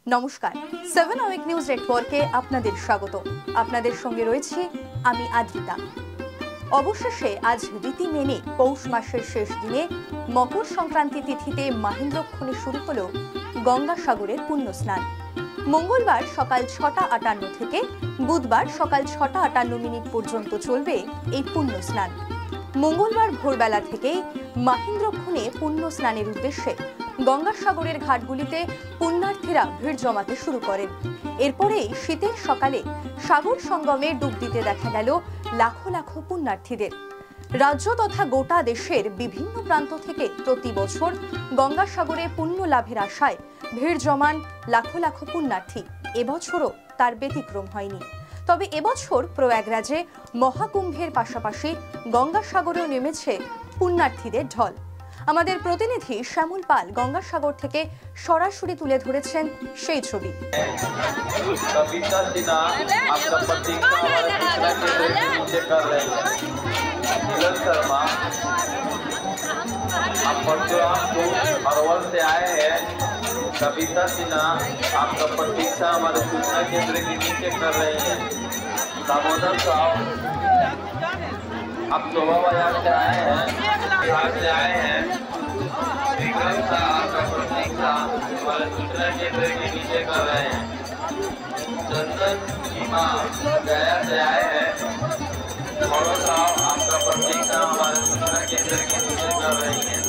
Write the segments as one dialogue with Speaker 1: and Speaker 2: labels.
Speaker 1: নমস্কার, 7 hour news নেটওয়ার্কে আপনাদের স্বাগত। আপনাদের সঙ্গে রয়েছে আমি আদ্রিতা। অবশেষে আজ রীতি মেনে পৌষ মাসের শেষ দিনে মকর সংক্রান্তি তিথিতে মাহেন্দ্রক্ষণে শুরু হলো গঙ্গাসাগরের পুণ্য স্নান। মঙ্গলবার সকাল 6:58 থেকে বুধবার সকাল 6:58 পর্যন্ত চলবে এই পুণ্য স্নান। মঙ্গলবার ভোরবেলা থেকে মাহেন্দ্রক্ষণে পুণ্য স্নানের উদ্দেশ্যে গঙ্গাসাগরের ঘাটগুলিতে পুণ্যার্থীরা ভিড় জমাতে শুরু করেন। এরপরেই শীতের সকালে সাগর সঙ্গমে ডুব দিতে দেখা গেল লাখো লাখো পুণ্যার্থীদের। রাজ্য তথা গোটা দেশের বিভিন্ন প্রান্ত থেকে প্রতি বছর গঙ্গাসাগরে পুণ্য লাভের আশায় ভিড় জমান লাখো লাখো পুণ্যার্থী। এবছরও তার ব্যতিক্রম হয়নি। তবে এবছর প্রয়াগরাজে মহাকুম্ভের পাশাপাশি গঙ্গাসাগরেও নেমেছে পুণ্যার্থীদের ঢল। আমাদের প্রতিনিধি শ্যামল পাল গঙ্গাসাগর থেকে সরাসরি তুলে ধরেছেন সেই ছবি।
Speaker 2: कविता सिन्हा आपका प्रतीक्षा हमारे सूचना केंद्र के नीचे कर रहे हैं। दामोदर साहब आप शोभा बाजार से आए हैं, बिहार से आए हैं। विक्रम साहब आपका प्रतीक्षा हमारे सूचना केंद्र के नीचे कर रहे हैं। चंदन सीमा गया से आए हैं। गौरव साहब आपका प्रतीक्षा हमारे सूचना केंद्र के नीचे कर रही हैं।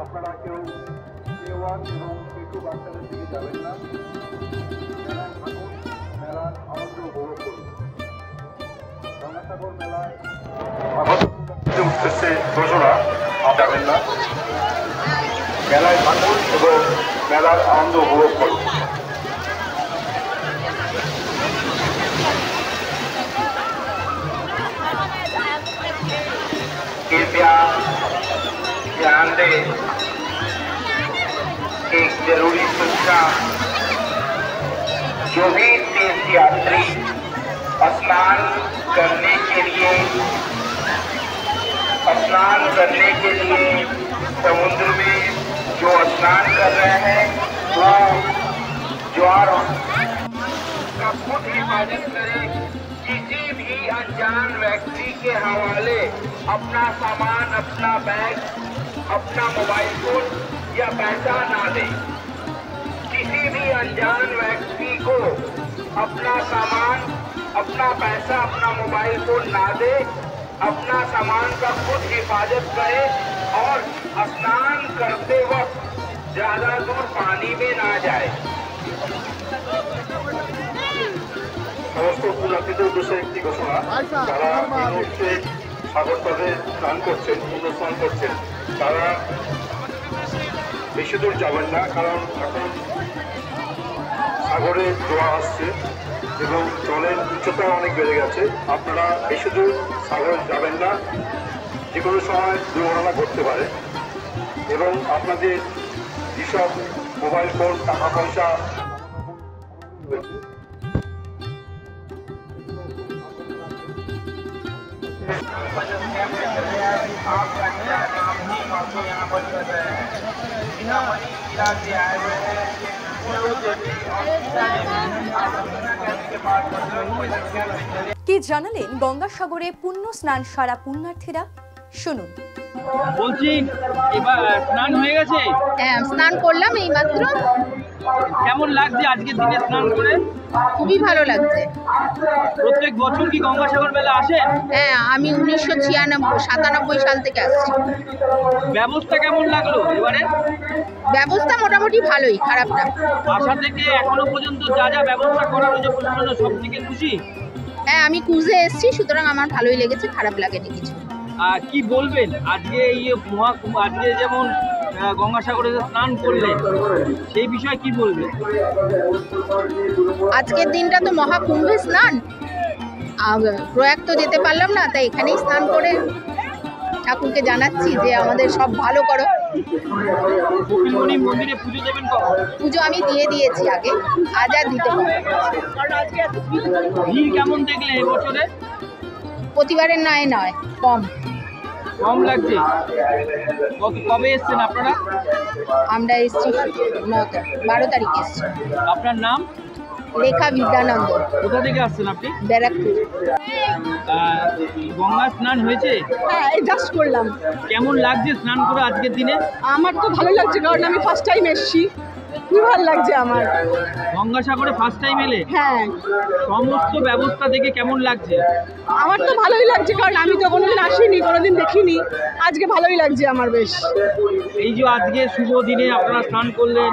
Speaker 2: আপনারা কেউ কেওয়ান এবং একটু বাচ্চাদের দিকে যাবেন না। মেলায় থাকুন, মেলার আনন্দ উপভোগ করুন। গঙ্গাসাগর মেলায় উঠতেছে ঘোষণা যাবেন না। মেলায় থাকুন এবং মেলার আনন্দ উপভোগ করুন। कृपया ध्यान दें, एक जरूरी सूचना। जो भी तीर्थयात्री स्नान करने के लिए समुद्र में जो स्नान कर रहे हैं वो ज्वार का खुद हिफाजत करें। किसी भी अनजान व्यक्ति के हवाले अपना सामान, अपना बैग, अपना मोबाइल फोन या पैसा ना दे। किसी भी अनजान व्यक्ति को अपना सामान, अपना पैसा, अपना मोबाइल फोन ना दे। अपना सामान का खुद हिफाजत करे और स्नान करते वक्त ज्यादा दूर पानी में ना जाए। সমস্ত পুণ্যার্থীদের উদ্দেশ্যে একটি ঘোষণা, যারা এই মুহূর্তে সাগর তটে স্নান করছেন, পুণ্য স্নান করছেন, তারা বেশি দূর যাবেন না, কারণ এখন সাগরে জোয়ার আসছে এবং জলের উচ্চতা অনেক বেড়ে গেছে। আপনারা বেশি দূর সাগরে যাবেন না, যে কোনো সময় দুর্ঘটনা ঘটতে পারে এবং আপনাদের যেসব মোবাইল ফোন, টাকা পয়সা রয়েছে
Speaker 1: কি জানালেন গঙ্গাসাগরে পুণ্য স্নান সারা পুণ্যার্থীরা, শুনুন।
Speaker 3: বলছি এবার স্নান হয়ে গেছে?
Speaker 4: হ্যাঁ, স্নান করলাম এই মাত্র।
Speaker 3: কেমন লাগছে আজকের দিনে স্নান করে?
Speaker 4: খুবই ভালো লাগছে।
Speaker 3: প্রত্যেক বছর কি গঙ্গাসাগর মেলা আসেন?
Speaker 4: হ্যাঁ, আমি 1997 সাল থেকে আসছি।
Speaker 3: ব্যবস্থা কেমন লাগলো এবারে?
Speaker 4: ব্যবস্থা মোটামুটি ভালোই, খারাপ না।
Speaker 3: আশা থেকে এখনো পর্যন্ত যা যা ব্যবস্থা করা হয়েছে প্রশাসন সব থেকে খুশি?
Speaker 4: হ্যাঁ, আমি ক্রুজে এসেছি, সুতরাং আমার ভালোই লেগেছে, খারাপ লাগেনি কিছু।
Speaker 3: কি বলবেন আজকে এই আজকে যেমন গঙ্গাসাগরে স্নান করলেন সেই বিষয়ে কি বলবেন?
Speaker 4: আজকের দিনটা তো মহাকুম্ভে স্নান, প্রয়াগ তো যেতে পারলাম না, তাই এখানেই স্নান করে ঠাকুরকে জানাচ্ছি যে আমাদের সব ভালো করো।
Speaker 3: কপিলমুনি মন্দিরে পুজো দেবেন কখন?
Speaker 4: পুজো আমি দিয়ে দিয়েছি আগে, আজ আর দিতে পারবো।
Speaker 3: ভিড় কেমন দেখলে এবছরে?
Speaker 4: প্রতিবারের নয় কম।
Speaker 3: কম লাগছে? কবে এসছেন আপনারা?
Speaker 4: আমরা এসছি 12 তারিখে এসছি।
Speaker 3: আপনার নাম?
Speaker 4: রেখা বিদ্যানন্দ।
Speaker 3: কোথা থেকে আসছেন আপনি?
Speaker 4: ব্যারাকপুর।
Speaker 3: গঙ্গা স্নান হয়েছে?
Speaker 5: হ্যাঁ, এই জাস্ট করলাম।
Speaker 3: কেমন লাগছে স্নান করে আজকের দিনে?
Speaker 5: আমার তো ভালো লাগছে, কারণ আমি ফার্স্ট টাইম এসেছি। খুব ভালো লাগছে আমার।
Speaker 3: গঙ্গাসাগরে ফার্স্ট টাইম এলে?
Speaker 5: হ্যাঁ,
Speaker 3: সমস্ত ব্যবস্থা দেখে কেমন লাগছে?
Speaker 5: আমার তো ভালোই লাগছে, কারণ আমি তো কোনোদিন আসিনি, কোনোদিন দেখিনি। আজকে ভালোই লাগছে আমার বেশ।
Speaker 3: এই যে আজকে শুভ দিনে আপনারা স্নান করলেন,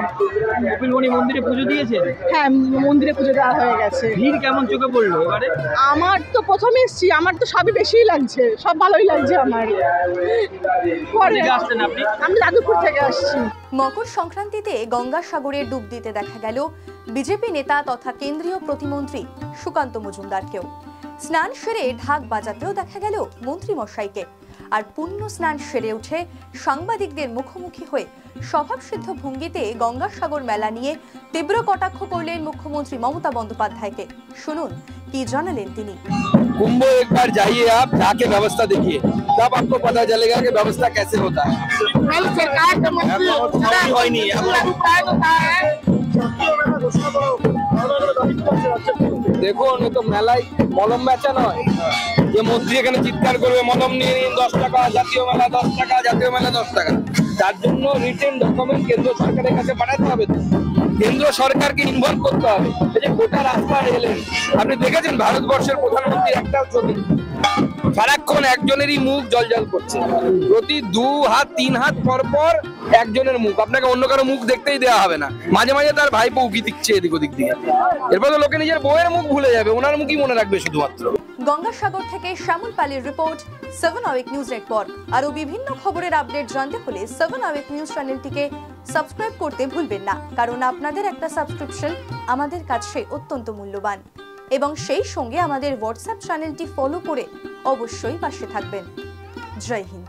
Speaker 3: কপিলমুনি মন্দিরে পুজো দিয়েছেন?
Speaker 5: হ্যাঁ, মন্দিরে পুজো দেওয়া হয়ে গেছে।
Speaker 3: ভিড় কেমন চোখে পড়লো এবারে?
Speaker 5: আমার তো প্রথমে এসেছি, আমার তো সবই বেশিই লাগছে, সব ভালোই লাগছে আমার।
Speaker 3: কোথা থেকে আসছেন আপনি?
Speaker 5: আমি যাদবপুর থেকে আসছি।
Speaker 1: মকর সংক্রান্তিতে গঙ্গাসাগরে ডুব দিতে দেখা গেল বিজেপি নেতা তথা কেন্দ্রীয় প্রতিমন্ত্রী সুকান্ত মজুমদারকেও। স্নান সেরে ঢাক বাজাতেও দেখা গেল মন্ত্রী মশাইকে। আর পুণ্য স্নান সেরে উঠে সাংবাদিকদের মুখোমুখি হয়ে স্বভাবসিদ্ধ ভঙ্গিতে গঙ্গাসাগর মেলা নিয়ে তীব্র কটাক্ষ করলেন মুখ্যমন্ত্রী মমতা বন্দ্যোপাধ্যায়কে। শুনুন কি জানালেন তিনি।
Speaker 6: कुंभ एक बार जाइए आप, जाके व्यवस्था देखिए, तब आपको पता चलेगा कि व्यवस्था कैसे होता है।
Speaker 2: कल सरकार के मंत्री
Speaker 6: দেখুন, এ তো মেলায় মলম বেচা নয় যে মন্ত্রী এখানে চিৎকার করবে মলম নিয়ে নিন 10 টাকা, জাতীয় মেলা 10 টাকা, জাতীয় মেলা 10 টাকা। তার জন্য রিটেন ডকুমেন্ট কেন্দ্র সরকারের কাছে পাঠাতে হবে। কেন্দ্র সরকারকে ইনভলভ করতে হবে। এই যে গোটা রাস্তা এলেন, আপনি দেখেছেন ভারতবর্ষের প্রধানমন্ত্রীর একটাও ছবি, সারাক্ষণ একজনেরই মুখ জল করছে। প্রতি 2 হাত 3 হাত পর পর একজনের মুখ, আপনাকে অন্য কারো মুখ দেখতেই দেওয়া হবে না। মাঝে মাঝে তার ভাইপো উকি দিচ্ছে এদিক ওদিক দিয়ে। এরপর তো লোকে নিজের বউয়ের মুখ ভুলে যাবে, ওনার মুখই মনে রাখবে শুধুমাত্র।
Speaker 1: গঙ্গাসাগর থেকে শ্যামল পালের রিপোর্ট, 7 আওয়ার নিউজ নেটওয়ার্ক। আরো বিভিন্ন খবরের আপডেট জানতে হলে 7 আওয়ার নিউজ চ্যানেলটিকে সাবস্ক্রাইব করতে ভুলবেন না, কারণ আপনাদের একটা সাবস্ক্রিপশন আমাদের কাছে অত্যন্ত মূল্যবান। এবং সেই সঙ্গে আমাদের হোয়াটসঅ্যাপ চ্যানেলটি ফলো করে অবশ্যই পাশে থাকবেন। জয় হিন্দ।